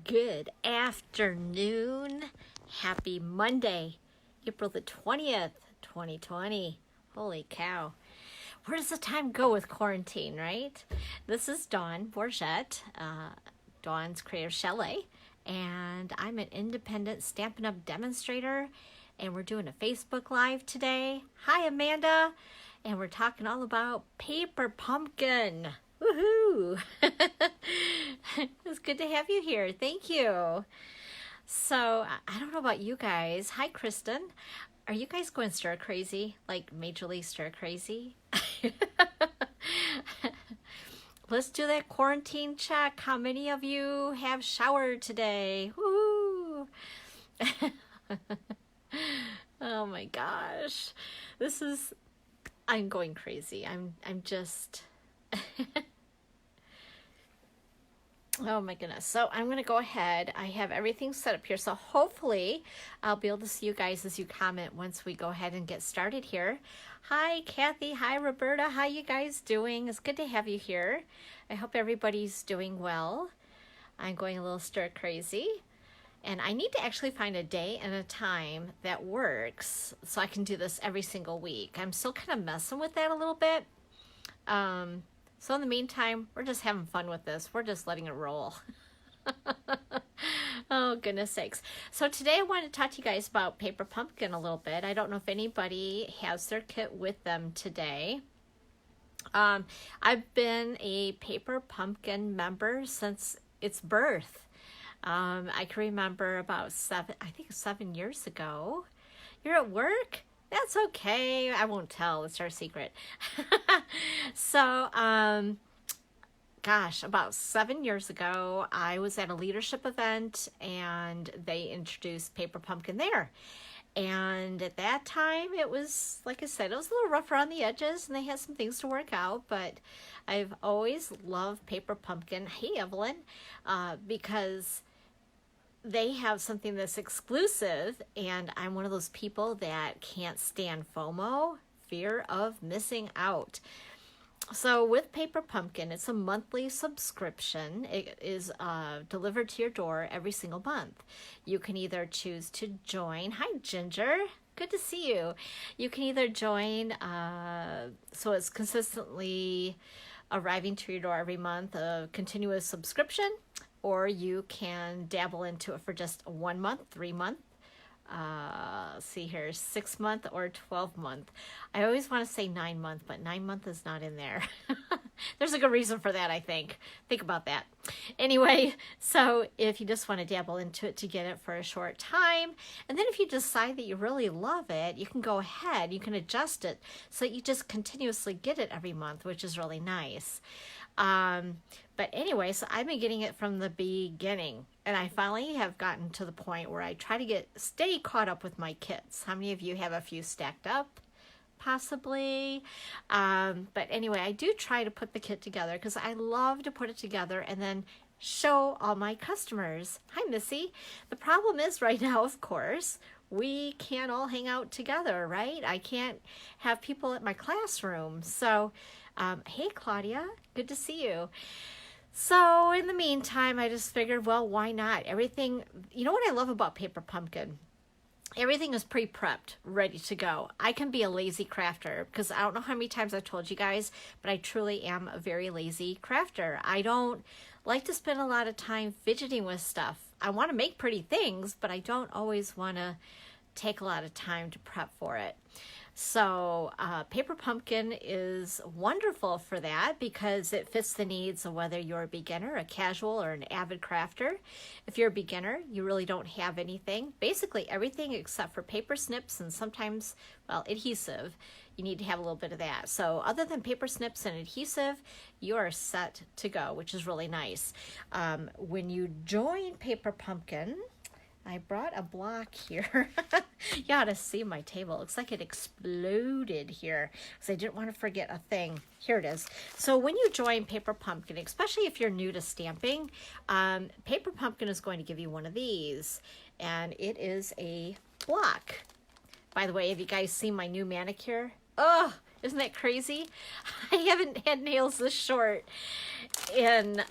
Good afternoon. Happy Monday, April the 20th, 2020. Holy cow. Where does the time go with quarantine, right? This is Dawn Bourgette, Dawn's Creative Chalet, and I'm an independent Stampin' Up demonstrator, and we're doing a Facebook Live today. Hi, Amanda. And we're talking all about paper pumpkin. Woohoo! It's good to have you here. Thank you. So, I don't know about you guys. Hi, Kristen. Are you guys going stir crazy? Like majorly stir crazy? Let's do that quarantine check. How many of you have showered today? Woo! Oh my gosh. I'm going crazy. I'm just oh my goodness. So I'm going to go ahead. I have everything set up here. So hopefully I'll be able to see you guys as you comment once we go ahead and get started here. Hi, Kathy. Hi, Roberta. How you guys doing? It's good to have you here. I hope everybody's doing well. I'm going a little stir crazy. And I need to actually find a day and a time that works so I can do this every single week. I'm still kind of messing with that a little bit. So in the meantime, we're just having fun with this. We're just letting it roll. Oh, goodness sakes. So today I wanted to talk to you guys about Paper Pumpkin a little bit. I don't know if anybody has their kit with them today. I've been a Paper Pumpkin member since its birth. I can remember about 7 years ago. You're at work? That's okay. I won't tell. It's our secret. So, gosh, about 7 years ago, I was at a leadership event and they introduced Paper Pumpkin there. And at that time, it was, like I said, it was a little rough around the edges and they had some things to work out, but I've always loved Paper Pumpkin. Hey, Evelyn, because they have something that's exclusive, and I'm one of those people that can't stand FOMO, fear of missing out. So with Paper Pumpkin, it's a monthly subscription. It is delivered to your door every single month. You can either choose to join. Hi, Ginger. Good to see you. You can either join, so it's consistently arriving to your door every month, a continuous subscription, or you can dabble into it for just 1 month, 3 month, see here, 6 month or 12 month. I always want to say 9 month, but 9 month is not in there. There's a good reason for that, I think. Think about that. Anyway, so if you just want to dabble into it to get it for a short time, and then if you decide that you really love it, you can go ahead, you can adjust it so that you just continuously get it every month, which is really nice. But anyway, so I've been getting it from the beginning, and I finally have gotten to the point where I try to stay caught up with my kits. How many of you have a few stacked up? Possibly. But anyway, I do try to put the kit together because I love to put it together and then show all my customers. Hi, Missy. The problem is right now, of course, we can't all hang out together, right? I can't have people at my classroom. So, hey, Claudia, good to see you. So in the meantime, I just figured, well, why not? Everything, you know what I love about Paper Pumpkin? Everything is pre-prepped, ready to go. I can be a lazy crafter because I don't know how many times I've told you guys, but I truly am a very lazy crafter. I don't like to spend a lot of time fidgeting with stuff. I want to make pretty things, but I don't always want to take a lot of time to prep for it. So Paper Pumpkin is wonderful for that because it fits the needs of whether you're a beginner, a casual, or an avid crafter. If you're a beginner, you really don't have anything. Basically everything except for paper snips and sometimes, well, adhesive. You need to have a little bit of that. So other than paper snips and adhesive, you are set to go, which is really nice. When you join Paper Pumpkin, I brought a block here. You ought to see my table. It looks like it exploded here because I didn't want to forget a thing. Here it is. So when you join Paper Pumpkin, especially if you're new to stamping, Paper Pumpkin is going to give you one of these, and it is a block. By the way, have you guys seen my new manicure? Oh, isn't that crazy? I haven't had nails this short in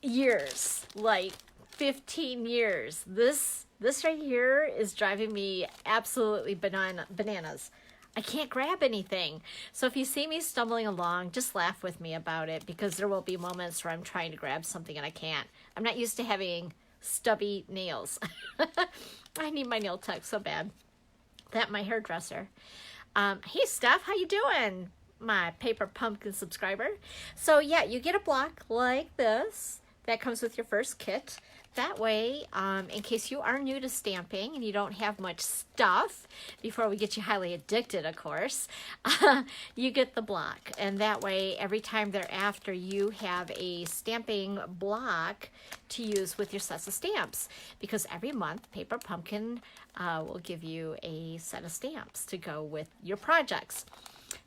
years. Like, 15 years. This right here is driving me absolutely bananas. I can't grab anything. So if you see me stumbling along, just laugh with me about it, because there will be moments where I'm trying to grab something and I can't. I'm not used to having stubby nails. I need my nail tech so bad. That my hairdresser. Hey Steph, how you doing? My Paper Pumpkin subscriber. So yeah, you get a block like this that comes with your first kit. That way, in case you are new to stamping and you don't have much stuff, before we get you highly addicted, of course, you get the block. And that way, every time thereafter, you have a stamping block to use with your sets of stamps. Because every month, Paper Pumpkin will give you a set of stamps to go with your projects.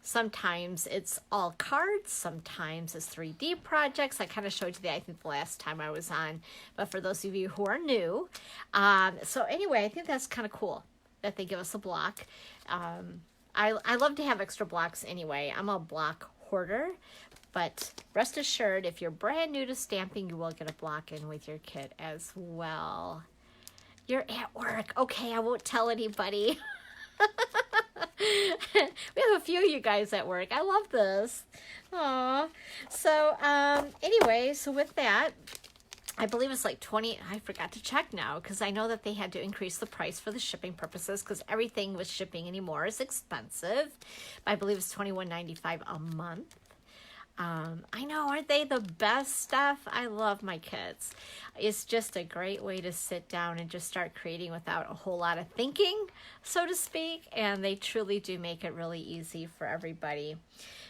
Sometimes it's all cards, sometimes it's 3D projects. I kind of showed you that, I think, the last time I was on, but for those of you who are new. So anyway, I think that's kind of cool that they give us a block. I love to have extra blocks anyway. I'm a block hoarder, but rest assured, if you're brand new to stamping, you will get a block in with your kit as well. You're at work. Okay, I won't tell anybody. We have a few of you guys at work. I love this. Aww. So anyway, so with that, I believe it's like 20. I forgot to check now because I know that they had to increase the price for the shipping purposes, because everything with shipping anymore is expensive. I believe it's $21.95 a month. I know, aren't they the best stuff? I love my kits. It's just a great way to sit down and just start creating without a whole lot of thinking, so to speak. And they truly do make it really easy for everybody.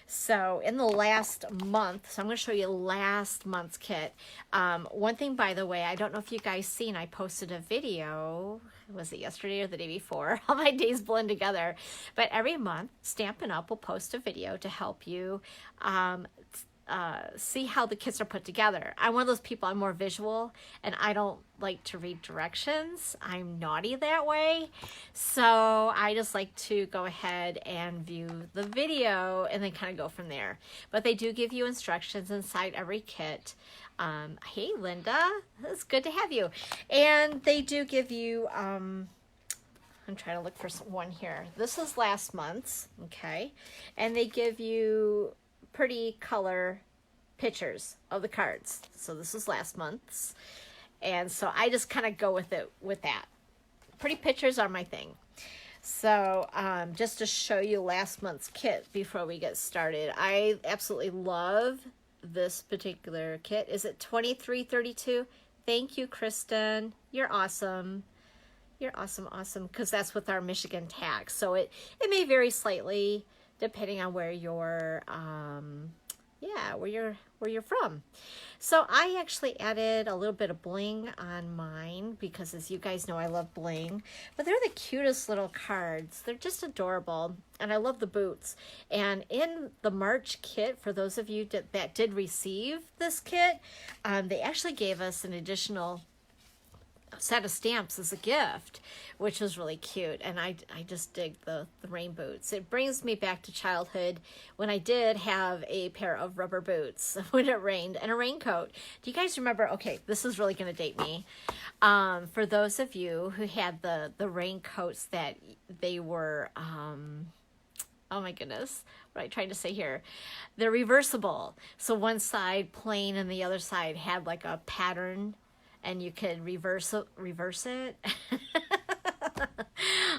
So in the last month, so I'm going to show you last month's kit. One thing, by the way, I don't know if you guys seen, I posted a video. Was it yesterday or the day before? All my days blend together. But every month, Stampin' Up will post a video to help you see how the kits are put together. I'm one of those people, I'm more visual, and I don't like to read directions. I'm naughty that way. So I just like to go ahead and view the video and then kind of go from there. But they do give you instructions inside every kit. Hey Linda, it's good to have you. And they do give you, I'm trying to look for one here. This is last month's, okay? And they give you pretty color pictures of the cards. So this is last month's. And so I just kind of go with it with that. Pretty pictures are my thing. So just to show you last month's kit before we get started, I absolutely love this particular kit. Is it 2332? Thank you, Kristen. You're awesome. You're awesome, awesome, because that's with our Michigan tax. So it may vary slightly depending on where you're where you're from. So I actually added a little bit of bling on mine because, as you guys know, I love bling. But they're the cutest little cards. They're just adorable, and I love the boots. And in the March kit, for those of you that did receive this kit, they actually gave us an additional set of stamps as a gift, which was really cute. And I just dig the rain boots. It brings me back to childhood when I did have a pair of rubber boots when it rained and a raincoat. Do you guys remember? Okay, this is really going to date me. For those of you who had the raincoats that they were, oh my goodness, what am I trying to say here? They're reversible. So one side plain and the other side had like a pattern, and you could reverse it.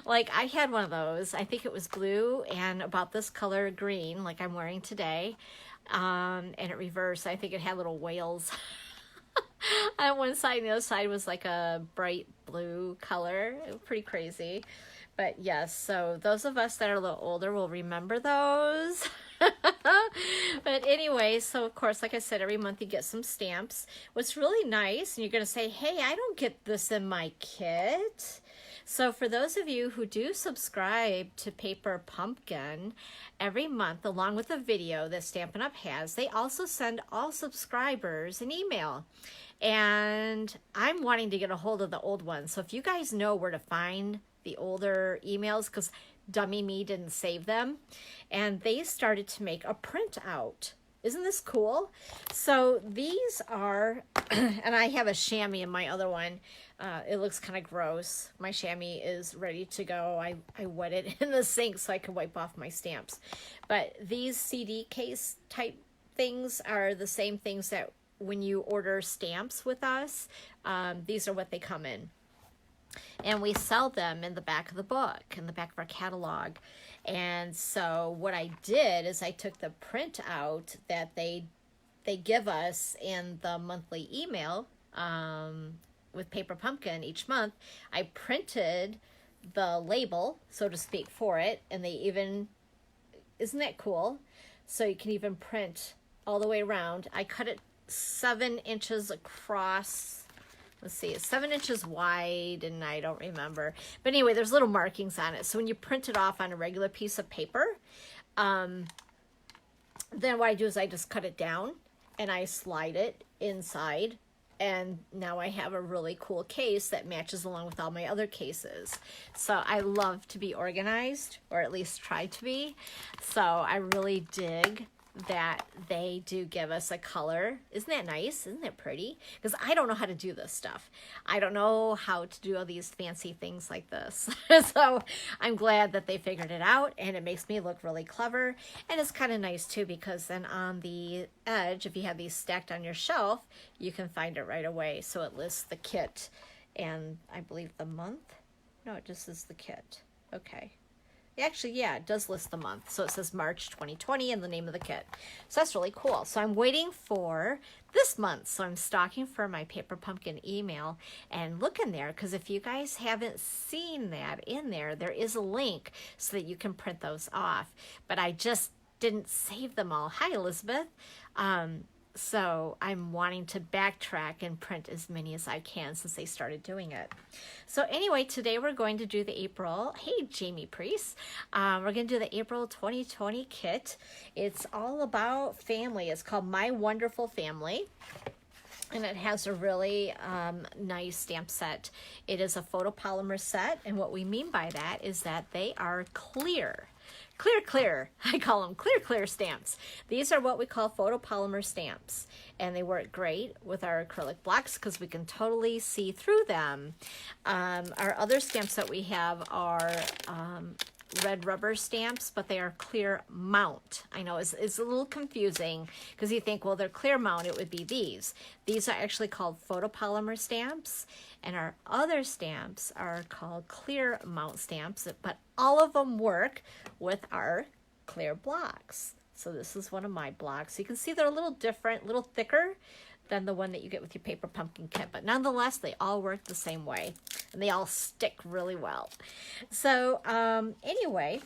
Like I had one of those. I think it was blue and about this color green, like I'm wearing today. And it reversed. I think it had little whales on one side, and the other side was like a bright blue color. It was pretty crazy. But yes, so those of us that are a little older will remember those. But anyway, so of course, like I said, every month you get some stamps. What's really nice, and you're going to say, hey, I don't get this in my kit. So for those of you who do subscribe to Paper Pumpkin, every month, along with a video that Stampin' Up! Has, they also send all subscribers an email. And I'm wanting to get a hold of the old ones. So if you guys know where to find the older emails, because dummy me didn't save them, and they started to make a printout Isn't this cool? So these are, and I have a chamois in my other one. It looks kind of gross. My chamois is ready to go. I wet it in the sink so I can wipe off my stamps. But these CD case type things are the same things that when you order stamps with us, these are what they come in. And we sell them in the back of the book, in the back of our catalog. And so what I did is I took the print out that they give us in the monthly email with Paper Pumpkin each month. I printed the label, so to speak, for it. And they even, isn't that cool? So you can even print all the way around. I cut it 7 inches across. Let's see, it's 7 inches wide, and I don't remember. But anyway, there's little markings on it. So when you print it off on a regular piece of paper, then what I do is I just cut it down, and I slide it inside. And now I have a really cool case that matches along with all my other cases. So I love to be organized, or at least try to be. So I really dig that they do give us a color. Isn't that nice? Isn't that pretty? Because I don't know how to do this stuff. I don't know how to do all these fancy things like this. So I'm glad that they figured it out, and it makes me look really clever. And it's kind of nice too, because then on the edge, if you have these stacked on your shelf, you can find it right away. So it lists the kit and I believe the month. No, it just says the kit. Okay. Actually, yeah, it does list the month. So it says March 2020 and the name of the kit. So that's really cool. So I'm waiting for this month. So I'm stalking for my Paper Pumpkin email and look in there, because if you guys haven't seen that in there, there is a link so that you can print those off. But I just didn't save them all. Hi, Elizabeth. So I'm wanting to backtrack and print as many as I can since they started doing it. So anyway, today we're going to do the April, hey Jamie Priest, we're going to do the April 2020 kit. It's all about family. It's called My Wonderful Family. And it has a really nice stamp set. It is a photopolymer set. And what we mean by that is that they are clear. Clear. I call them clear stamps. These are what we call photopolymer stamps. And they work great with our acrylic blocks because we can totally see through them. Our other stamps that we have are red rubber stamps, but they are clear mount. I know it's a little confusing because you think, well, they're clear mount, it would be these. These are actually called photopolymer stamps, and our other stamps are called clear mount stamps, but all of them work with our clear blocks. So this is one of my blocks. You can see they're a little different, a little thicker than the one that you get with your Paper Pumpkin kit, but nonetheless, they all work the same way, and they all stick really well. So anyway,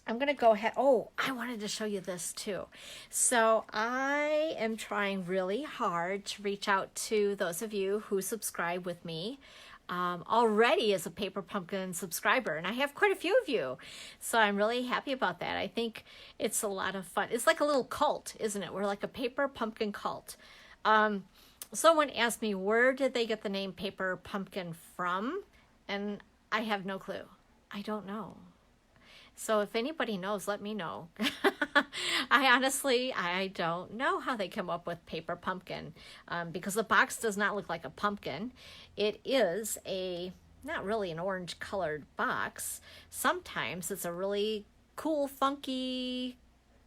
I'm going to go ahead. Oh, I wanted to show you this too. So I am trying really hard to reach out to those of you who subscribe with me already as a Paper Pumpkin subscriber, and I have quite a few of you. So I'm really happy about that. I think it's a lot of fun. It's like a little cult, isn't it? We're like a Paper Pumpkin cult. Someone asked me, where did they get the name Paper Pumpkin from? And I have no clue. I don't know. So if anybody knows, let me know. I don't know how they come up with Paper Pumpkin, because the box does not look like a pumpkin. It is not really an orange colored box. Sometimes it's a really cool, funky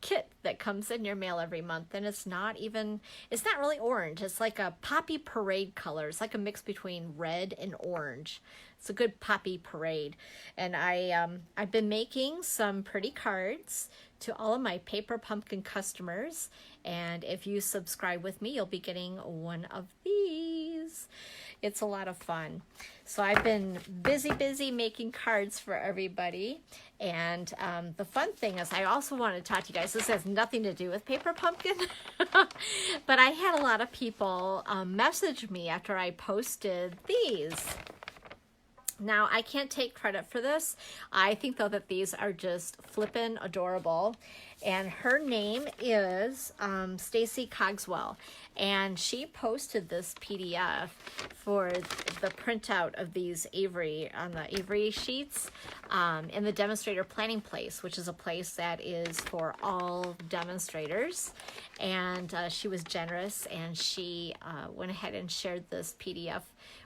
kit that comes in your mail every month, and it's not really orange. It's like a poppy parade color. It's like a mix between red and orange. It's a good poppy parade. And I've been making some pretty cards to all of my Paper Pumpkin customers, and if you subscribe with me, you'll be getting one of these. It's a lot of fun. So I've been busy making cards for everybody. And the fun thing is, I also want to talk to you guys. This has nothing to do with Paper Pumpkin, but I had a lot of people message me after I posted these. Now, I can't take credit for this. I think, though, that these are just flippin' adorable. and her name is Stacy Cogswell, and she posted this PDF for the printout of these Avery on the Avery sheets in the demonstrator planning place, which is a place that is for all demonstrators. And she was generous, and she went ahead and shared this PDF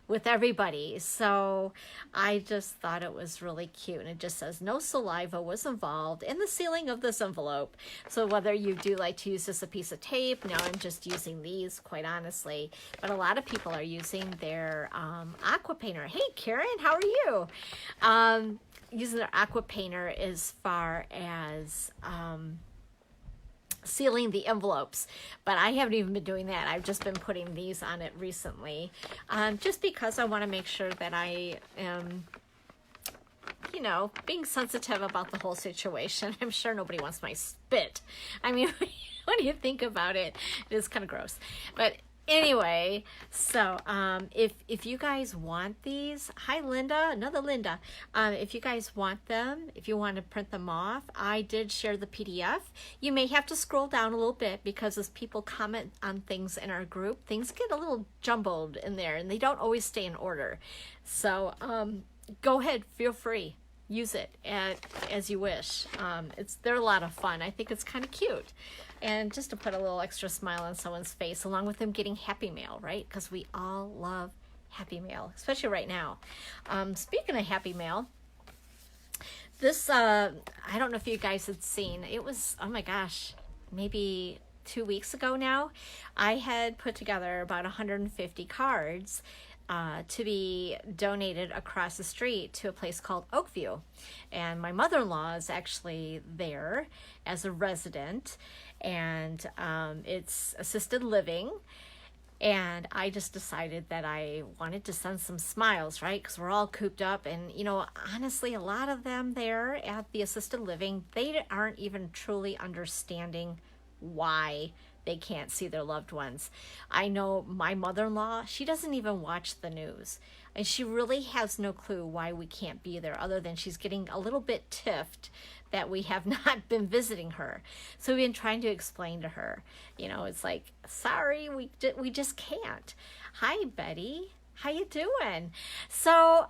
with everybody. So I just thought it was really cute. And it just says, no saliva was involved in the sealing of this envelope. So whether you do like to use this a piece of tape, now I'm just using these, quite honestly. But a lot of people are using their aqua painter. Hey, Karen, how are you? Using their aqua painter as far as sealing the envelopes, but I haven't even been doing that. I've just been putting these on it recently, just because I want to make sure that I am, you know, being sensitive about the whole situation. I'm sure nobody wants my spit. I mean, when you think about it, it is kind of gross. But anyway, so if you guys want these, hi Linda, another Linda. If you guys want them, if you want to print them off, I did share the PDF. You may have to scroll down a little bit because as people comment on things in our group, things get a little jumbled in there and they don't always stay in order. So go ahead, feel free. Use it as you wish. They're a lot of fun. I think it's kind of cute. And just to put a little extra smile on someone's face, along with them getting happy mail, right? Because we all love happy mail, especially right now. Speaking of happy mail, this, I don't know if you guys had seen, it was, oh my gosh, maybe 2 weeks ago now, I had put together about 150 cards to be donated across the street to a place called Oakview. And my mother-in-law is actually there as a resident, and it's assisted living. And I just decided that I wanted to send some smiles, right? Because we're all cooped up. And, you know, honestly, a lot of them there at the assisted living, they aren't even truly understanding why they can't see their loved ones. I know my mother-in-law, she doesn't even watch the news. And she really has no clue why we can't be there, other than she's getting a little bit tiffed that we have not been visiting her. So we've been trying to explain to her, you know, it's like, sorry, we just can't. Hi, Betty. How you doing? So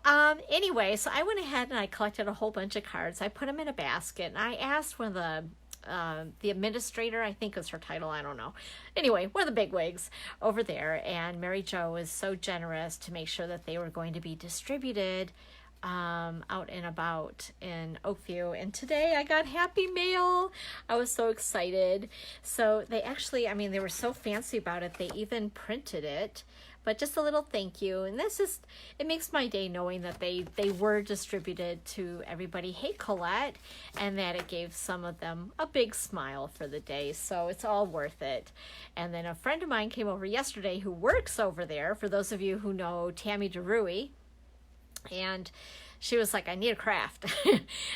anyway, so I went ahead and I collected a whole bunch of cards. I put them in a basket, and I asked one of the administrator, I think is her title, I don't know. Anyway, one of the bigwigs over there, and Mary Jo was so generous to make sure that they were going to be distributed out and about in Oakview. And today I got happy mail. I was so excited. So they actually, I mean, they were so fancy about it, they even printed it. But just a little thank you. And this is, it makes my day knowing that they were distributed to everybody. Hey, Colette. And that it gave some of them a big smile for the day. So it's all worth it. And then a friend of mine came over yesterday who works over there. For those of you who know Tammy DeRuey. And she was like, I need a craft.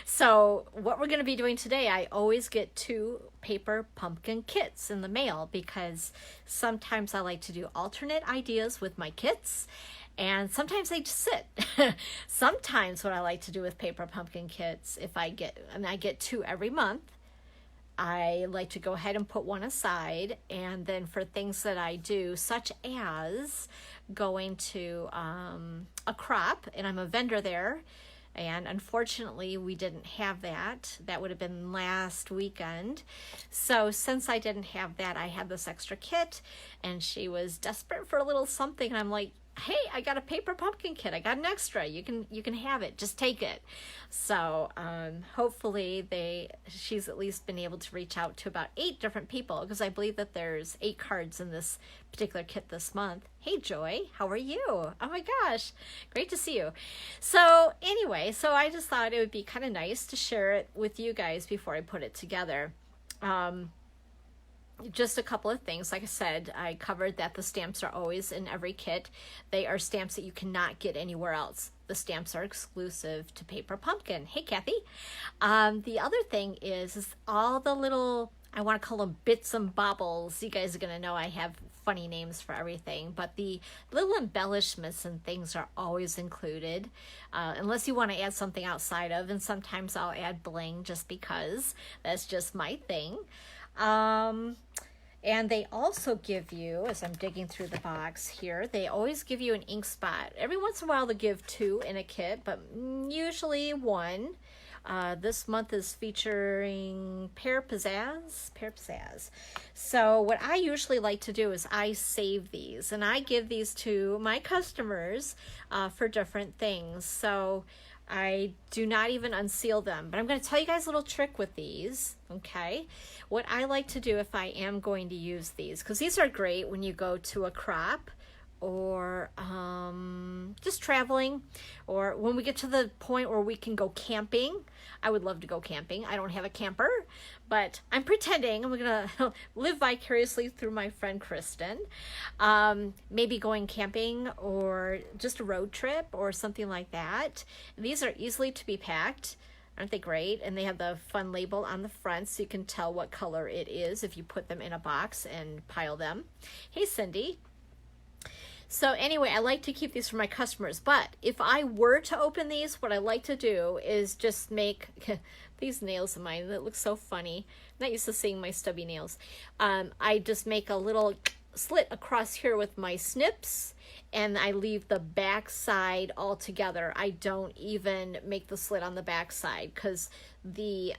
So what we're going to be doing today, I always get 2 paper pumpkin kits in the mail because sometimes I like to do alternate ideas with my kits and sometimes they just sit. Sometimes what I like to do with paper pumpkin kits, if I get 2 every month, I like to go ahead and put one aside, and then for things that I do, such as going to a crop, and I'm a vendor there, and unfortunately we didn't have that. That would have been last weekend. So since I didn't have that, I had this extra kit, and she was desperate for a little something, and I'm like, hey, I got a paper pumpkin kit. I got an extra. You can have it. Just take it. So hopefully she's at least been able to reach out to about 8 different people, because I believe that there's 8 cards in this particular kit this month. Hey, Joy, how are you? Oh my gosh, great to see you. So anyway, so I just thought it would be kind of nice to share it with you guys before I put it together. Just a couple of things. Like I said, I covered that the stamps are always in every kit. They are stamps that you cannot get anywhere else. The stamps are exclusive to Paper Pumpkin. Hey, Kathy. The other thing is all the little, I want to call them bits and bobbles. You guys are going to know I have funny names for everything, but the little embellishments and things are always included, unless you want to add something outside of, and sometimes I'll add bling just because that's just my thing. And they also give you, as I'm digging through the box here, they always give you an ink spot. Every once in a while they'll give 2 in a kit, but usually 1. This month is featuring Pear Pizzazz. So what I usually like to do is I save these, and I give these to my customers for different things. So I do not even unseal them, but I'm going to tell you guys a little trick with these, okay? What I like to do if I am going to use these, because these are great when you go to a crop or just traveling, or when we get to the point where we can go camping. I would love to go camping. I don't have a camper, but I'm pretending. I'm going to live vicariously through my friend Kristen. Maybe going camping or just a road trip or something like that. These are easily to be packed. Aren't they great? And they have the fun label on the front so you can tell what color it is if you put them in a box and pile them. Hey, Cindy. So anyway, I like to keep these for my customers, but if I were to open these, what I like to do is just make these nails of mine that look so funny. I'm not used to seeing my stubby nails. I just make a little slit across here with my snips, and I leave the back side all together. I don't even make the slit on the back side because the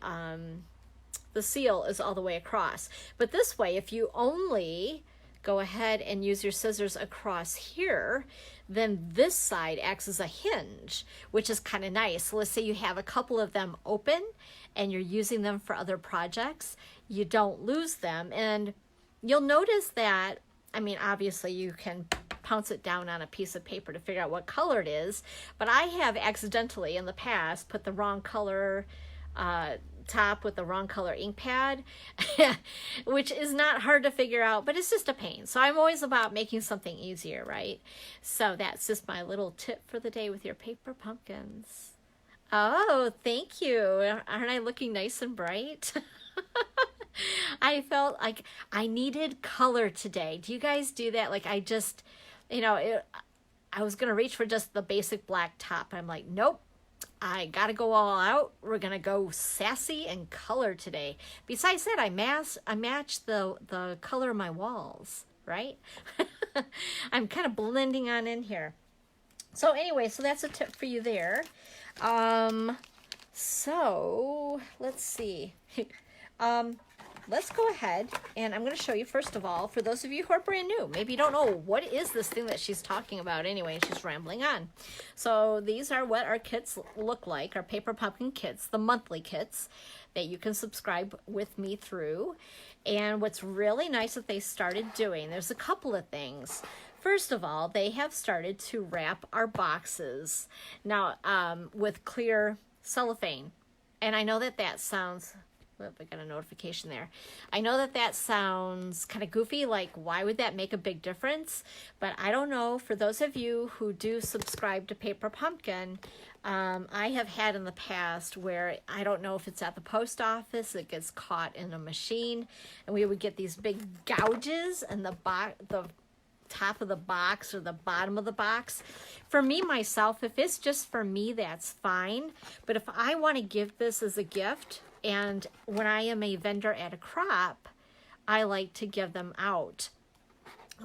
seal is all the way across. But this way, if you only go ahead and use your scissors across here, then this side acts as a hinge, which is kind of nice. So let's say you have a couple of them open and you're using them for other projects, you don't lose them. And you'll notice that, I mean, obviously you can pounce it down on a piece of paper to figure out what color it is, but I have accidentally in the past put the wrong color top with the wrong color ink pad, which is not hard to figure out, but it's just a pain. So I'm always about making something easier, right? So that's just my little tip for the day with your paper pumpkins. Oh, thank you. Aren't I looking nice and bright? I felt like I needed color today. Do you guys do that? Like I just, I was going to reach for just the basic black top. I'm like, nope. I gotta go all out. We're gonna go sassy and color today. Besides that, I match the color of my walls, right? I'm kind of blending on in here. So anyway, so that's a tip for you there. So let's see. Let's go ahead and I'm going to show you first of all, for those of you who are brand new, maybe you don't know what is this thing that she's talking about anyway, she's rambling on. So these are what our kits look like, our paper pumpkin kits, the monthly kits that you can subscribe with me through. And what's really nice that they started doing, there's a couple of things. First of all, they have started to wrap our boxes now with clear cellophane. And I know that that sounds... Oop, I got a notification there. I know that that sounds kind of goofy, like why would that make a big difference? But I don't know, for those of you who do subscribe to Paper Pumpkin, I have had in the past where I don't know if it's at the post office, it gets caught in a machine, and we would get these big gouges in the top of the box or the bottom of the box. For me, myself, if it's just for me, that's fine. But if I want to give this as a gift, and when I am a vendor at a crop, I like to give them out.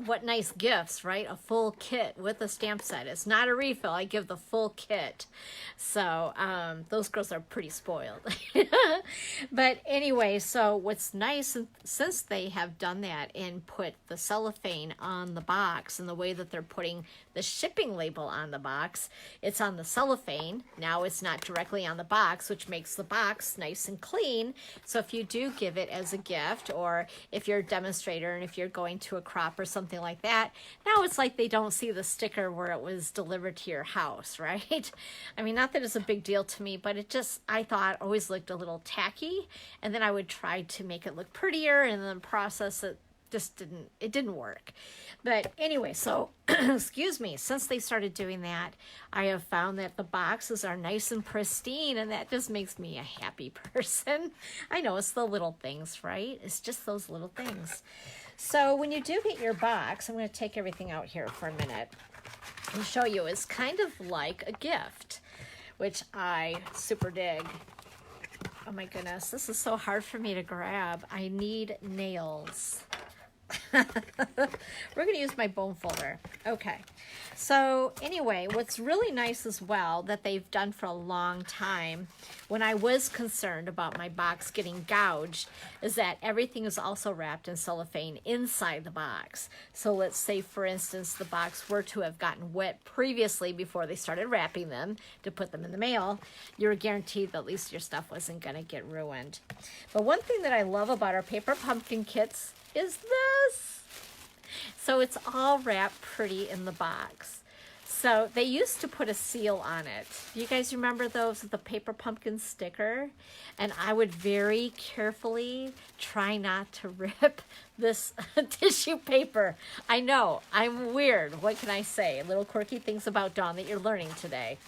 What nice gifts, right? A full kit with a stamp set. It's not a refill. I give the full kit. So those girls are pretty spoiled. But anyway, so what's nice, since they have done that and put the cellophane on the box and the way that they're putting the shipping label on the box, it's on the cellophane. Now it's not directly on the box, which makes the box nice and clean. So if you do give it as a gift, or if you're a demonstrator and if you're going to a crop or something like that, now it's like they don't see the sticker where it was delivered to your house, right? I mean, not that it's a big deal to me, but it just, I thought, always looked a little tacky, and then I would try to make it look prettier, and then process it just didn't work. But anyway, so excuse me, since they started doing that, I have found that the boxes are nice and pristine, and that just makes me a happy person. I know, it's the little things, right? It's just those little things. So when you do get your box, I'm going to take everything out here for a minute and show you. It's kind of like a gift, which I super dig. Oh my goodness, this is so hard for me to grab. I need nails. We're going to use my bone folder. Okay. So anyway, what's really nice as well that they've done for a long time when I was concerned about my box getting gouged is that everything is also wrapped in cellophane inside the box. So let's say, for instance, the box were to have gotten wet previously before they started wrapping them to put them in the mail, you're guaranteed that at least your stuff wasn't going to get ruined. But one thing that I love about our paper pumpkin kits is this. So it's all wrapped pretty in the box. So they used to put a seal on it. Do you guys remember those, the paper pumpkin sticker? And I would very carefully try not to rip this tissue paper. I know, I'm weird. What can I say? Little quirky things about Dawn that you're learning today.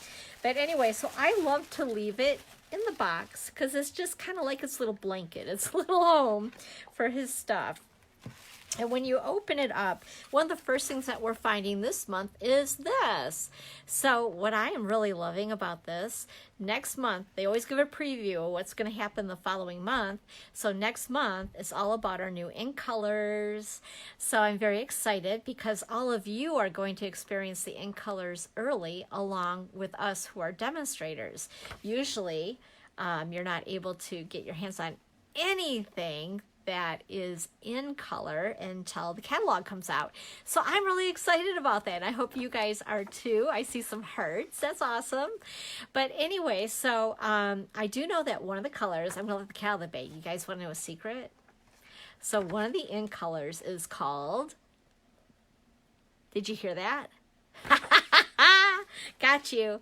But anyway, so I love to leave it in the box because it's just kind of like its little blanket. It's a little home for his stuff. And when you open it up, one of the first things that we're finding this month is this. So what I am really loving about this, next month, they always give a preview of what's going to happen the following month. So next month is all about our new ink colors. So I'm very excited because all of you are going to experience the ink colors early along with us who are demonstrators. Usually, you're not able to get your hands on anything that is in color until the catalog comes out. So I'm really excited about that. I hope you guys are too. I see some hearts. That's awesome. But anyway, so I do know that one of the colors, I'm going to let the cat out of the bag. You guys want to know a secret? So one of the in colors is called, did you hear that? Got you.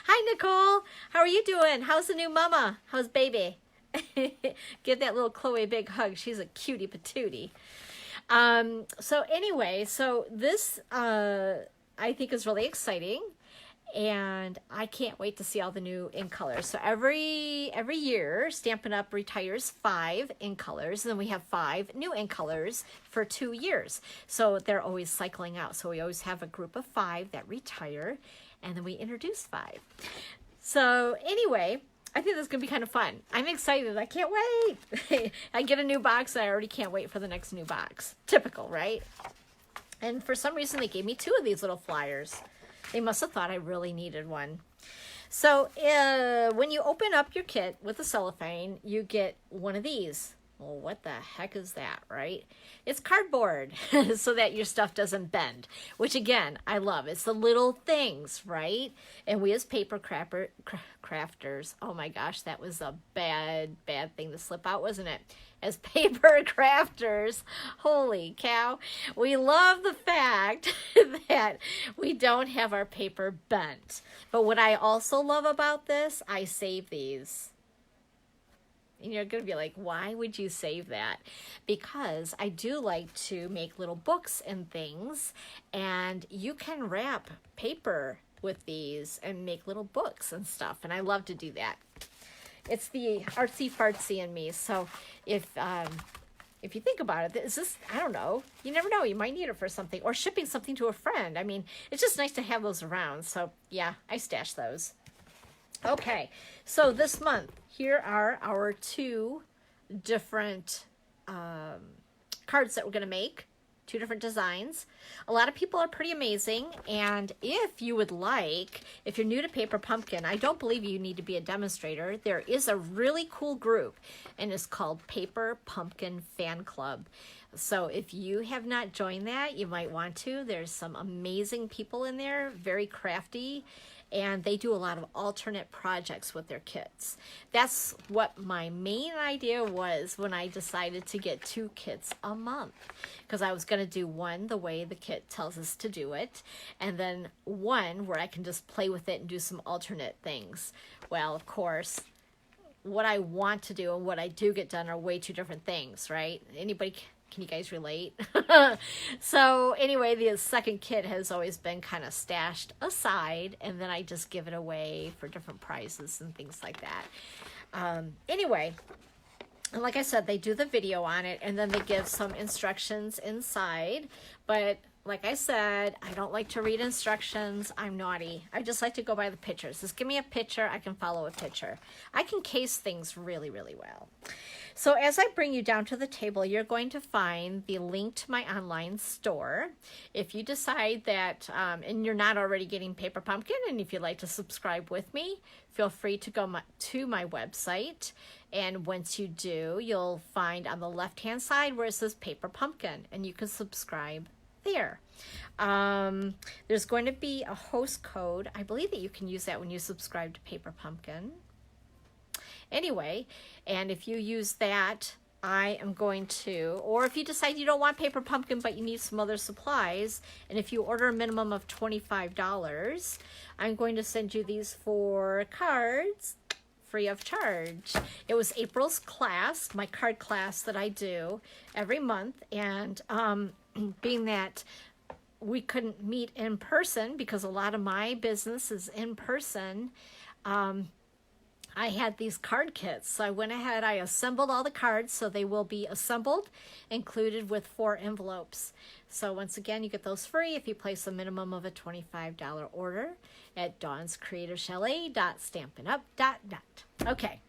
Hi, Nicole. How are you doing? How's the new mama? How's baby? Give that little Chloe a big hug. She's a cutie patootie. So anyway, so this I think is really exciting, and I can't wait to see all the new ink colors. So every year, Stampin' Up retires 5 ink colors, and then we have 5 new ink colors for 2 years. So they're always cycling out. So we always have a group of 5 that retire, and then we introduce 5. So anyway, I think this is going to be kind of fun. I'm excited. I can't wait. I get a new box. I already can't wait for the next new box. Typical, right? And for some reason, they gave me 2 of these little flyers. They must have thought I really needed one. So when you open up your kit with the cellophane, you get one of these. Well, what the heck is that, right? It's cardboard so that your stuff doesn't bend, which again, I love. It's the little things, right? And we as paper crafters, oh my gosh, that was a bad thing to slip out, wasn't it? As paper crafters, holy cow, we love the fact that we don't have our paper bent. But what I also love about this, I save these. And you're going to be like, why would you save that? Because I do like to make little books and things, and you can wrap paper with these and make little books and stuff, and I love to do that. It's the artsy-fartsy in me. So if you think about it, is this, I don't know, you never know, you might need it for something, or shipping something to a friend. I mean, it's just nice to have those around. So yeah, I stash those. Okay, so this month, here are our 2 different cards that we're going to make, 2 different designs. A lot of people are pretty amazing, and if you would like, if you're new to Paper Pumpkin, I don't believe you need to be a demonstrator. There is a really cool group, and it's called Paper Pumpkin Fan Club. So if you have not joined that, you might want to. There's some amazing people in there, very crafty, and they do a lot of alternate projects with their kits. That's what my main idea was when I decided to get 2 kits a month, because I was going to do one the way the kit tells us to do it, and then one where I can just play with it and do some alternate things. Well, of course, what I want to do and what I do get done are way 2 different things, right? Anybody, can you guys relate? So anyway, the second kit has always been kind of stashed aside, and then I just give it away for different prizes and things like that. Anyway, And like I said, they do the video on it, and then they give some instructions inside. But like I said, I don't like to read instructions. I'm naughty. I just like to go by the pictures. Just give me a picture. I can follow a picture. I can case things really, really well. So as I bring you down to the table, you're going to find the link to my online store. If you decide that, and you're not already getting Paper Pumpkin, and if you'd like to subscribe with me, feel free to go to my website. And once you do, you'll find on the left-hand side where it says Paper Pumpkin, and you can subscribe there. There's going to be a host code. I believe that you can use that when you subscribe to Paper Pumpkin. Anyway, and if you use that, I am going to, or if you decide you don't want Paper Pumpkin but you need some other supplies, and if you order a minimum of $25, I'm going to send you these 4 cards free of charge. It was April's class, my card class that I do every month, and being that we couldn't meet in person because a lot of my business is in person, I had these card kits. So I went ahead, I assembled all the cards, so they will be assembled, included with 4 envelopes. So once again, you get those free if you place a minimum of a $25 order at dawnscreativechalet.stampinup.net. Okay,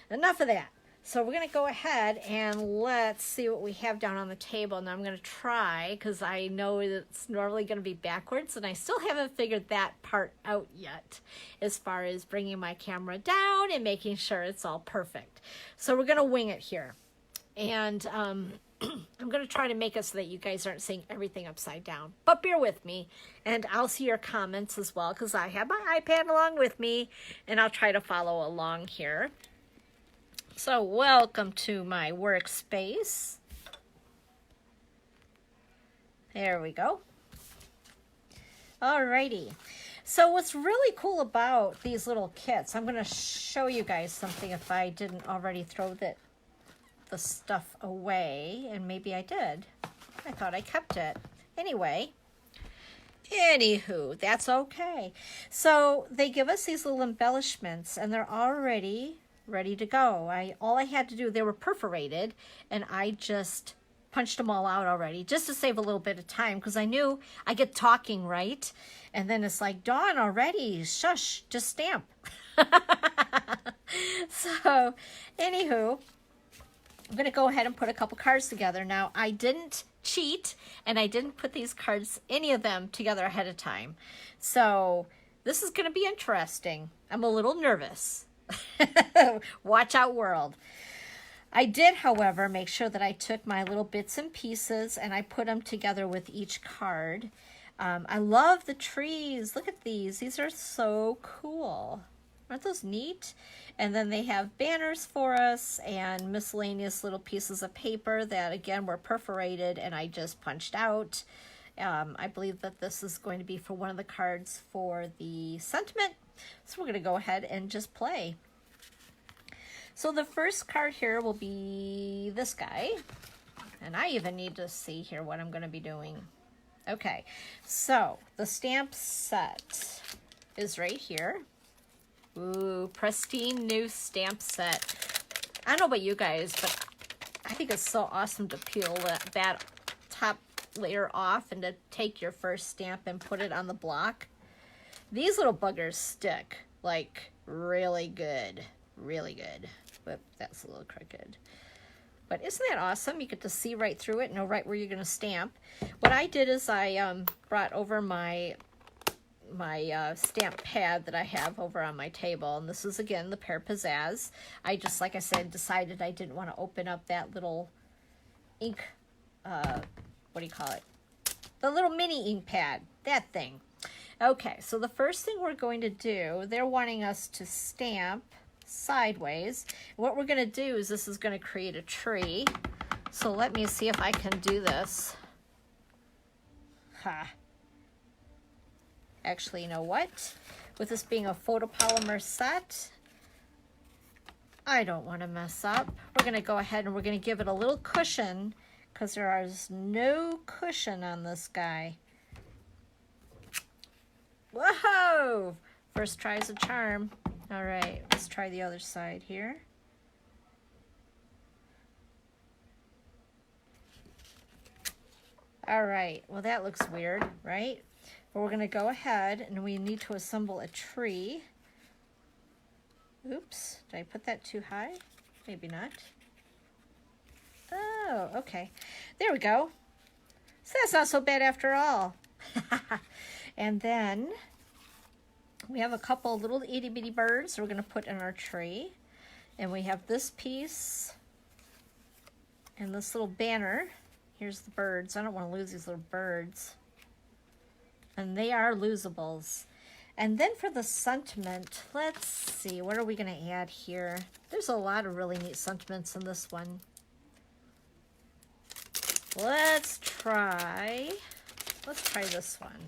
enough of that. So we're going to go ahead and let's see what we have down on the table. Now I'm going to try, because I know it's normally going to be backwards, and I still haven't figured that part out yet as far as bringing my camera down and making sure it's all perfect. So we're going to wing it here. And I'm going to try to make it so that you guys aren't seeing everything upside down. But bear with me, and I'll see your comments as well, because I have my iPad along with me, and I'll try to follow along here. So welcome to my workspace. There we go. Alrighty. So what's really cool about these little kits, I'm going to show you guys something if I didn't already throw the stuff away, and maybe I did. I thought I kept it. Anywho, that's okay. So they give us these little embellishments, and they're already ready to go. All I had to do, they were perforated, and I just punched them all out already just to save a little bit of time, because I knew I get talking, right? And then it's like, Dawn, already, shush, just stamp. So anywho, I'm going to go ahead and put a couple cards together. Now, I didn't cheat, and I didn't put these cards, any of them, together ahead of time. So this is going to be interesting. I'm a little nervous. Watch out, world. I did, however, make sure that I took my little bits and pieces and I put them together with each card. I love the trees. Look at these. These are so cool. Aren't those neat? And then they have banners for us and miscellaneous little pieces of paper that, again, were perforated and I just punched out. I believe that this is going to be for one of the cards for the sentiment. So we're going to go ahead and just play. So the first card here will be this guy. And I even need to see here what I'm going to be doing. Okay, so the stamp set is right here. Ooh, pristine new stamp set. I don't know about you guys, but I think it's so awesome to peel that top layer off and to take your first stamp and put it on the block. These little buggers stick like really good, really good. Whoop, that's a little crooked. But isn't that awesome? You get to see right through it, know right where you're going to stamp. What I did is I brought over my stamp pad that I have over on my table, and this is again the Pear Pizzazz. I just, like I said, decided I didn't want to open up that little ink, what do you call it? The little mini ink pad, that thing. Okay, so the first thing we're going to do, they're wanting us to stamp sideways. What we're going to do is this is going to create a tree. So let me see if I can do this. Actually, you know what? With this being a photopolymer set, I don't want to mess up. We're going to go ahead and we're going to give it a little cushion because there is no cushion on this guy. Whoa! First try is a charm. All right, let's try the other side here. All right, well that looks weird, right? But we're gonna go ahead and we need to assemble a tree. Oops, did I put that too high? Maybe not. Oh, okay. There we go. So that's not so bad after all. And then we have a couple little itty bitty birds we're gonna put in our tree. And we have this piece and this little banner. Here's the birds. I don't want to lose these little birds. And they are losables. And then for the sentiment, let's see, what are we going to add here? There's a lot of really neat sentiments in this one. Let's try this one.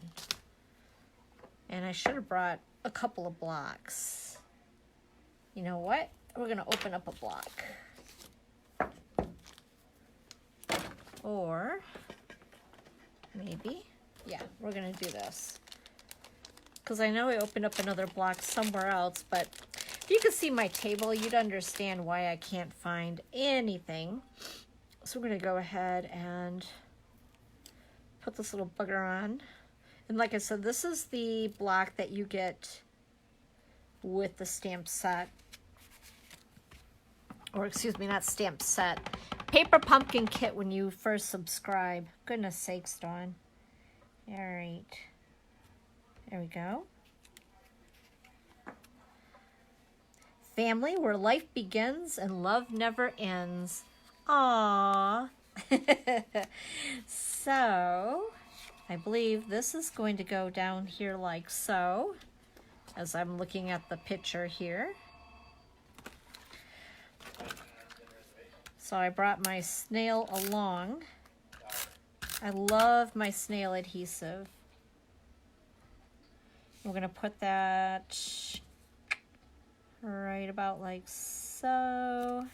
And I should have brought a couple of blocks. You know what? We're going to open up a block. Or maybe, yeah, we're going to do this. Because I know I opened up another block somewhere else, but if you could see my table, you'd understand why I can't find anything. So we're going to go ahead and put this little bugger on. And like I said, this is the block that you get with the stamp set. Or excuse me, not stamp set. Paper Pumpkin kit when you first subscribe. Goodness sakes, Dawn. All right. There we go. Family where life begins and love never ends. Aww. So, I believe this is going to go down here like so, as I'm looking at the picture here. So I brought my snail along. I love my snail adhesive. We're going to put that right about like so.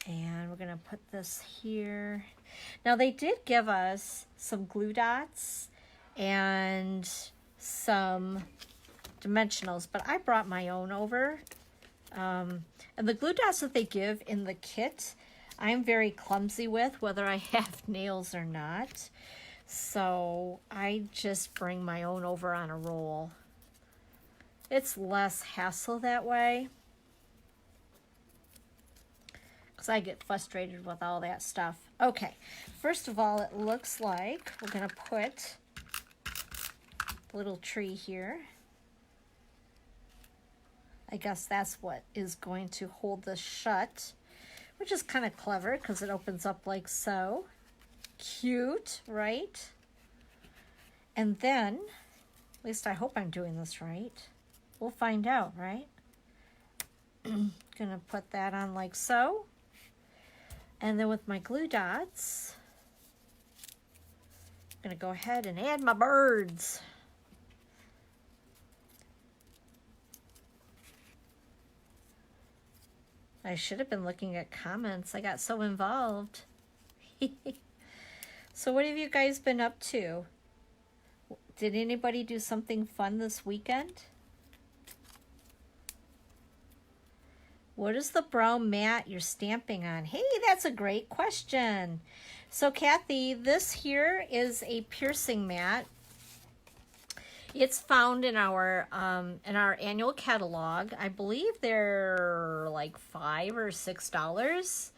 And we're going to put this here. Now they did give us some glue dots and some dimensionals, but I brought my own over. And the glue dots that they give in the kit, I'm very clumsy with, whether I have nails or not. So I just bring my own over on a roll. It's less hassle that way. Because I get frustrated with all that stuff. Okay, first of all, it looks like we're going to put the little tree here. I guess that's what is going to hold this shut, which is kind of clever because it opens up like so. Cute, right? And then, at least I hope I'm doing this right. We'll find out, right? Gonna put that on like so. And then with my glue dots, I'm gonna go ahead and add my birds. I should have been looking at comments. I got so involved. So what have you guys been up to? Did anybody do something fun this weekend? What is the brown mat you're stamping on? Hey, that's a great question. So Kathy, this here is a piercing mat. It's found in our annual catalog. I believe they're like $5 or $6.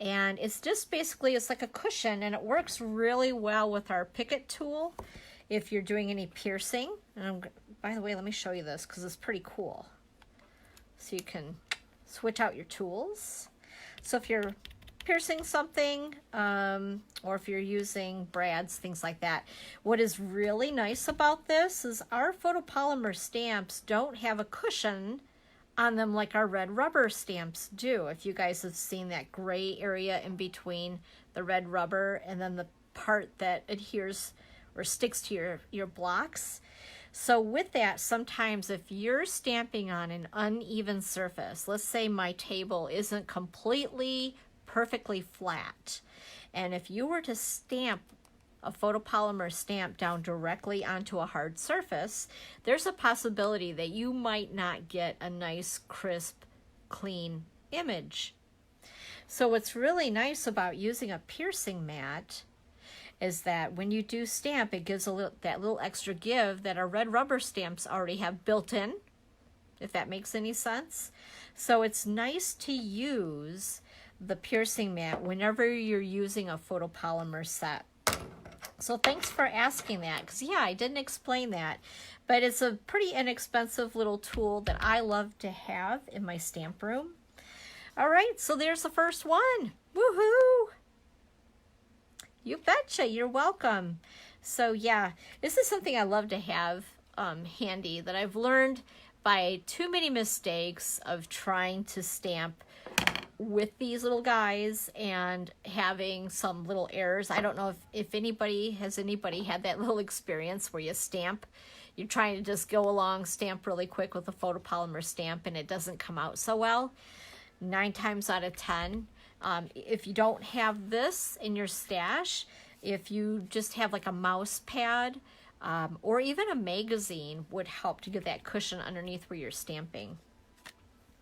And it's just basically, it's like a cushion, and it works really well with our Picket tool if you're doing any piercing. And by the way, let me show you this because it's pretty cool. So you can switch out your tools. So if you're piercing something, or if you're using brads, things like that. What is really nice about this is our photopolymer stamps don't have a cushion on them like our red rubber stamps do. If you guys have seen that gray area in between the red rubber and then the part that adheres or sticks to your blocks. So with that, sometimes if you're stamping on an uneven surface, let's say my table isn't completely perfectly flat, and if you were to stamp a photopolymer stamp down directly onto a hard surface, there's a possibility that you might not get a nice, crisp, clean image. So what's really nice about using a piercing mat is that when you do stamp, it gives that little extra give that our red rubber stamps already have built in, if that makes any sense. So it's nice to use the piercing mat whenever you're using a photopolymer set. So thanks for asking that, because yeah, I didn't explain that, but it's a pretty inexpensive little tool that I love to have in my stamp room. All right, so there's the first one. Woohoo! You betcha, you're welcome. So yeah, this is something I love to have handy, that I've learned by too many mistakes of trying to stamp with these little guys and having some little errors. I don't know if anybody had that little experience where you stamp, you're trying to just go along, stamp really quick with a photopolymer stamp, and it doesn't come out so well. 9 times out of 10, if you don't have this in your stash, if you just have like a mouse pad or even a magazine, would help to get that cushion underneath where you're stamping.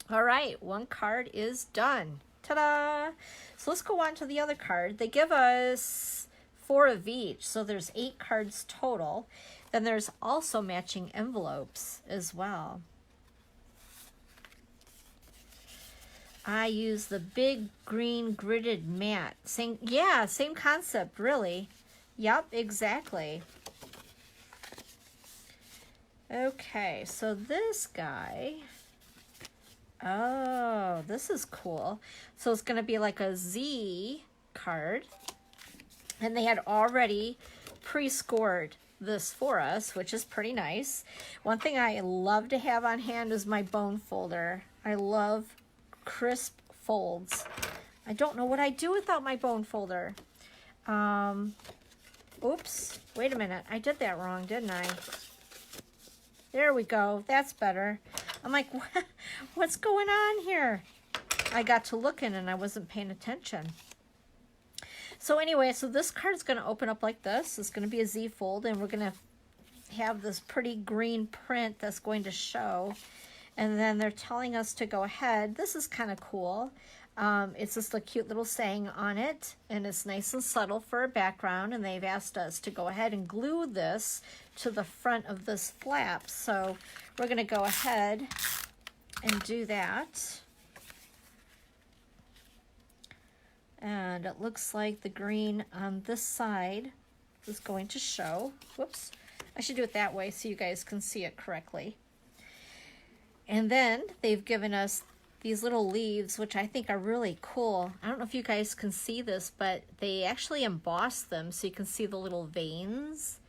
All right, one card is done. Ta-da! So let's go on to the other card. They give us 4 of each, so there's 8 cards total. Then there's also matching envelopes as well. I use the big green gridded mat. Same concept, really. Yep, exactly. Okay, so this guy, oh, this is cool. So it's going to be like a Z card. And they had already pre-scored this for us, which is pretty nice. One thing I love to have on hand is my bone folder. I love crisp folds. I don't know what I'd do without my bone folder. Oops, wait a minute. I did that wrong, didn't I? There we go. That's better. I'm like, what's going on here? I got to looking and I wasn't paying attention. So anyway, so this card is going to open up like this. It's going to be a Z fold, and we're going to have this pretty green print that's going to show. And then they're telling us to go ahead. This is kind of cool. It's just a cute little saying on it, and it's nice and subtle for a background, and they've asked us to go ahead and glue this to the front of this flap. So we're going to go ahead and do that. And it looks like the green on this side is going to show. Whoops, I should do it that way so you guys can see it correctly. And then they've given us these little leaves, which I think are really cool. I don't know if you guys can see this, but they actually emboss them so you can see the little veins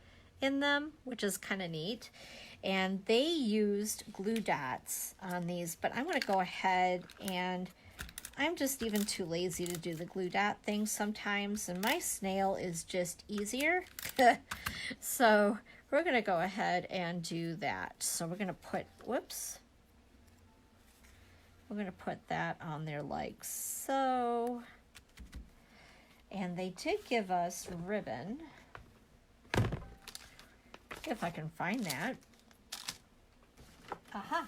in them, which is kind of neat. And they used glue dots on these, but I'm going to go ahead, and I'm just even too lazy to do the glue dot thing sometimes, and my snail is just easier. So we're going to go ahead and do that. So we're going to put, whoops, we're going to put that on there like so. And they did give us ribbon, if I can find that. Aha,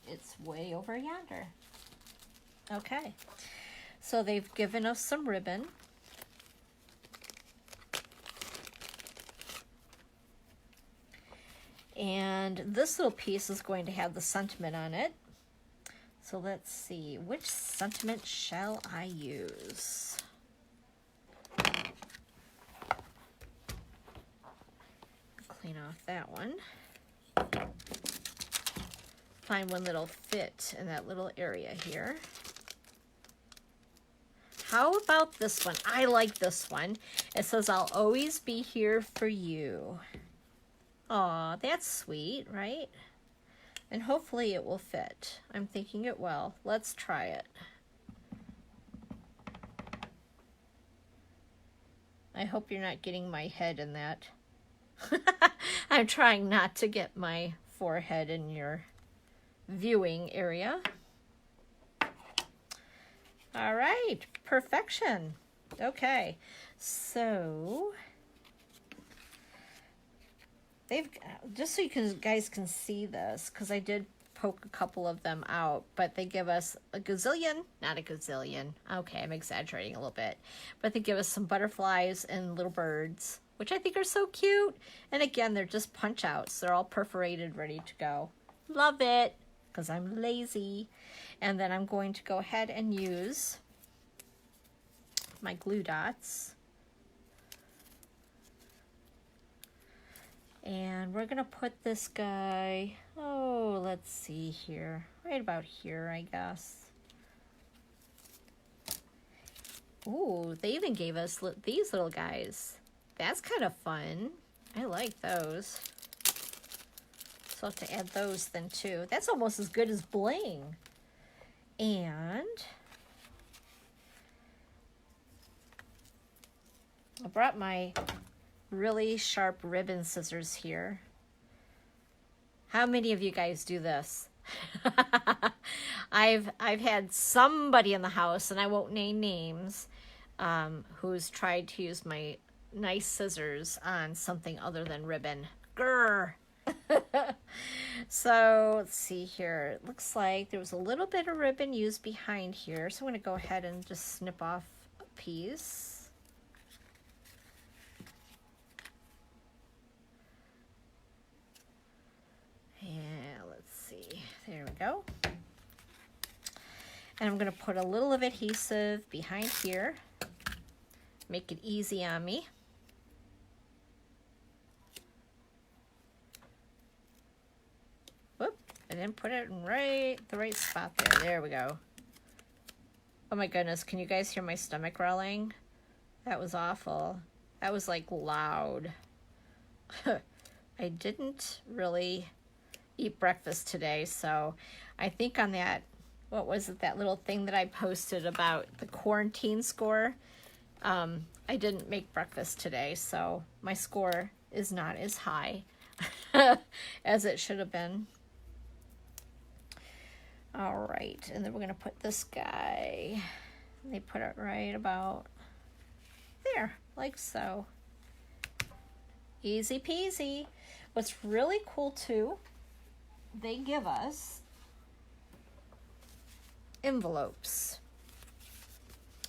it's way over yonder. Okay, so they've given us some ribbon. And this little piece is going to have the sentiment on it. So let's see, which sentiment shall I use? Clean off that one. Find one that'll fit in that little area here. How about this one? I like this one. It says, I'll always be here for you. Aw, that's sweet, right? And hopefully it will fit. I'm thinking it will. Let's try it. I hope you're not getting my head in that. I'm trying not to get my forehead in your viewing area. All right, perfection. Okay, so they've, just so you guys can see this, because I did poke a couple of them out, but they give us a gazillion, not a gazillion. Okay, I'm exaggerating a little bit, but they give us some butterflies and little birds, which I think are so cute. And again, they're just punch outs. They're all perforated, ready to go. Love it, because I'm lazy. And then I'm going to go ahead and use my glue dots. And we're gonna put this guy, oh, let's see here, right about here, I guess. Ooh, they even gave us these little guys. That's kind of fun. I like those. So I'll have to add those then too. That's almost as good as bling. And I brought my really sharp ribbon scissors here. How many of you guys do this? I've had somebody in the house, and I won't name names, who's tried to use my nice scissors on something other than ribbon. Grr. So let's see here. It looks like there was a little bit of ribbon used behind here, so I'm going to go ahead and just snip off a piece. Yeah, let's see. There we go. And I'm going to put a little of adhesive behind here. Make it easy on me. Whoop, I didn't put it in the right spot there. There we go. Oh my goodness, can you guys hear my stomach growling? That was awful. That was like loud. I didn't really eat breakfast today, so I think on that, what was it, that little thing that I posted about the quarantine score, I didn't make breakfast today, so my score is not as high as it should have been. All right, and then we're going to put this guy, they put it right about there, like so. Easy peasy. What's really cool too, they give us envelopes.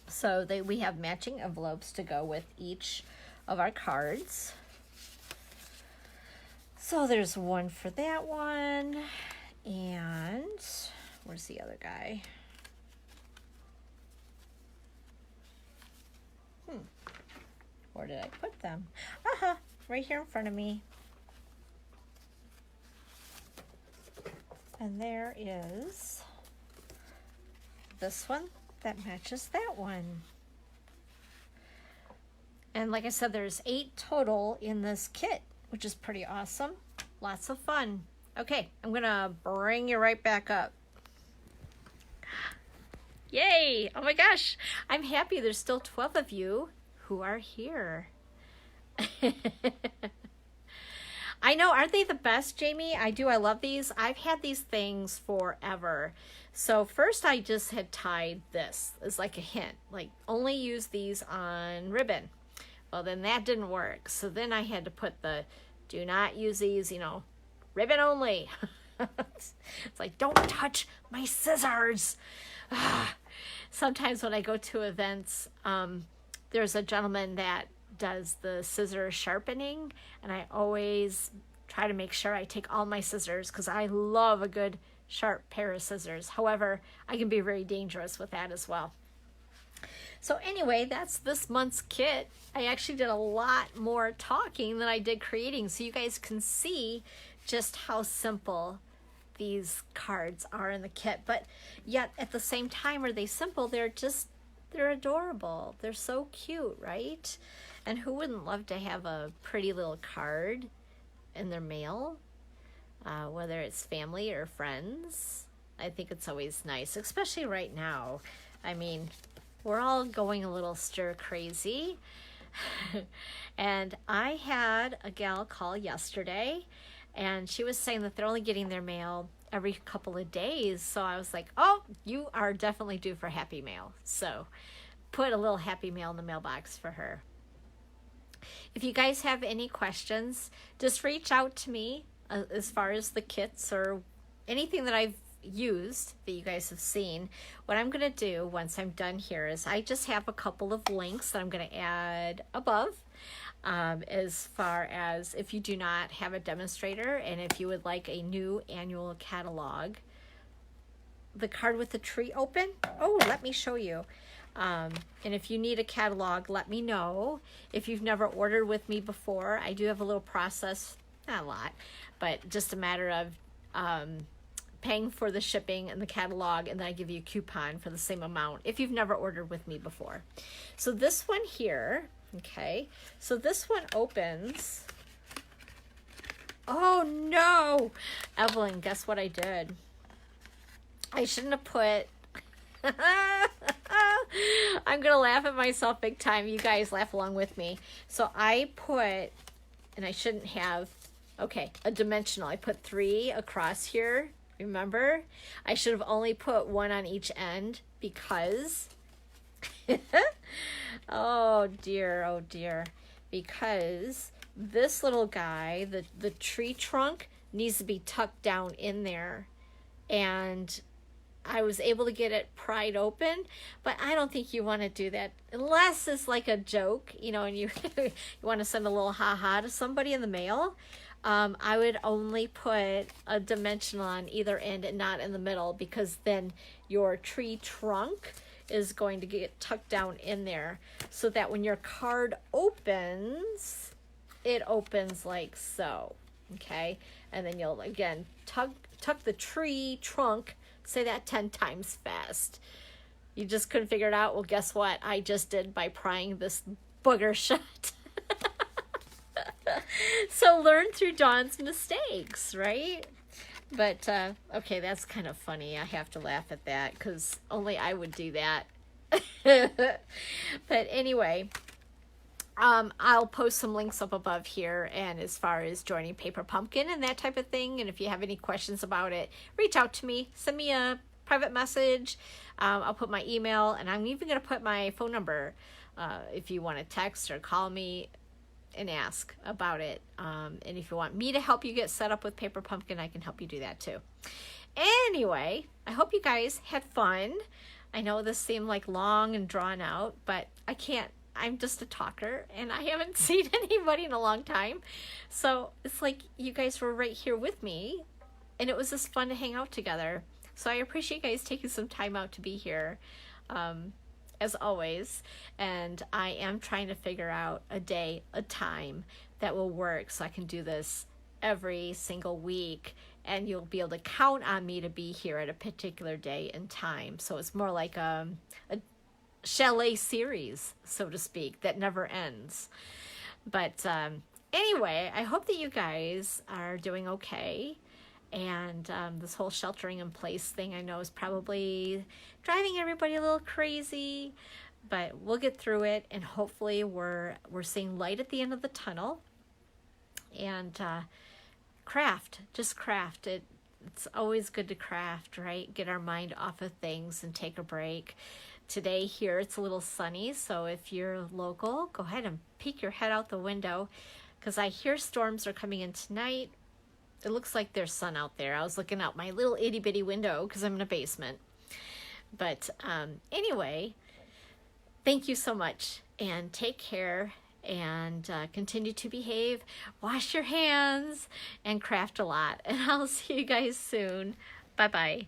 So we have matching envelopes to go with each of our cards. So there's one for that one, and where's the other guy? Where did I put them? Right here in front of me. And there is this one that matches that one. And like I said, there's 8 total in this kit, which is pretty awesome. Lots of fun. Okay, I'm gonna bring you right back up. Yay! Oh my gosh, I'm happy there's still 12 of you who are here. I know, aren't they the best, Jamie? I do, I love these. I've had these things forever. So first I just had tied this as like a hint, like only use these on ribbon. Well, then that didn't work. So then I had to put the do not use these, ribbon only. It's like, don't touch my scissors. Sometimes when I go to events, there's a gentleman that does the scissor sharpening, and I always try to make sure I take all my scissors because I love a good sharp pair of scissors. However, I can be very dangerous with that as well. So anyway, that's this month's kit. I actually did a lot more talking than I did creating, so you guys can see just how simple these cards are in the kit. But yet at the same time, are they simple? They're adorable. They're so cute, right? And who wouldn't love to have a pretty little card in their mail, whether it's family or friends? I think it's always nice, especially right now. I mean, we're all going a little stir crazy. And I had a gal call yesterday, and she was saying that they're only getting their mail every couple of days. So I was like, oh, you are definitely due for Happy Mail. So put a little Happy Mail in the mailbox for her. If you guys have any questions, just reach out to me as far as the kits or anything that I've used that you guys have seen, what I'm going to do once I'm done here is I just have a couple of links that I'm going to add above. As far as if you do not have a demonstrator and if you would like a new annual catalog, the card with the tree open, oh, let me show you. And if you need a catalog, let me know. If you've never ordered with me before, I do have a little process, not a lot, but just a matter of paying for the shipping and the catalog, and then I give you a coupon for the same amount if you've never ordered with me before. So this one here, okay, so this one opens. Oh no, Evelyn, guess what I did? I shouldn't have put, I'm going to laugh at myself big time. You guys laugh along with me. So I put, and I shouldn't have, okay, a dimensional. I put 3 across here. Remember? I should have only put 1 on each end because, oh dear, because this little guy, the tree trunk, needs to be tucked down in there. And I was able to get it pried open, but I don't think you want to do that unless it's like a joke, you know, and you you want to send a little ha-ha to somebody in the mail. I would only put a dimensional on either end and not in the middle, because then your tree trunk is going to get tucked down in there so that when your card opens, it opens like so, okay? And then you'll, again, tuck the tree trunk. Say that 10 times fast. You just couldn't figure it out? Well, guess what? I just did by prying this booger shut. So learn through Dawn's mistakes, right? But, okay, that's kind of funny. I have to laugh at that because only I would do that. But anyway, I'll post some links up above here, and as far as joining Paper Pumpkin and that type of thing, and if you have any questions about it, reach out to me, send me a private message. I'll put my email, and I'm even going to put my phone number if you want to text or call me and ask about it. And if you want me to help you get set up with Paper Pumpkin, I can help you do that too. Anyway, I hope you guys had fun. I know this seemed like long and drawn out, but I can't. I'm just a talker, and I haven't seen anybody in a long time. So it's like you guys were right here with me, and it was just fun to hang out together. So I appreciate you guys taking some time out to be here, as always. And I am trying to figure out a day, a time that will work so I can do this every single week, and you'll be able to count on me to be here at a particular day and time. So it's more like a Chalet series, so to speak, that never ends. But anyway, I hope that you guys are doing okay. And this whole sheltering in place thing, I know, is probably driving everybody a little crazy, but we'll get through it, and hopefully we're seeing light at the end of the tunnel. And just craft it. It's always good to craft, right? Get our mind off of things and take a break. Today here it's a little sunny, so if you're local, go ahead and peek your head out the window, because I hear storms are coming in tonight. It looks like there's sun out there. I was looking out my little itty bitty window because I'm in a basement. But anyway, thank you so much, and take care, and continue to behave, wash your hands, and craft a lot. And I'll see you guys soon. Bye-bye.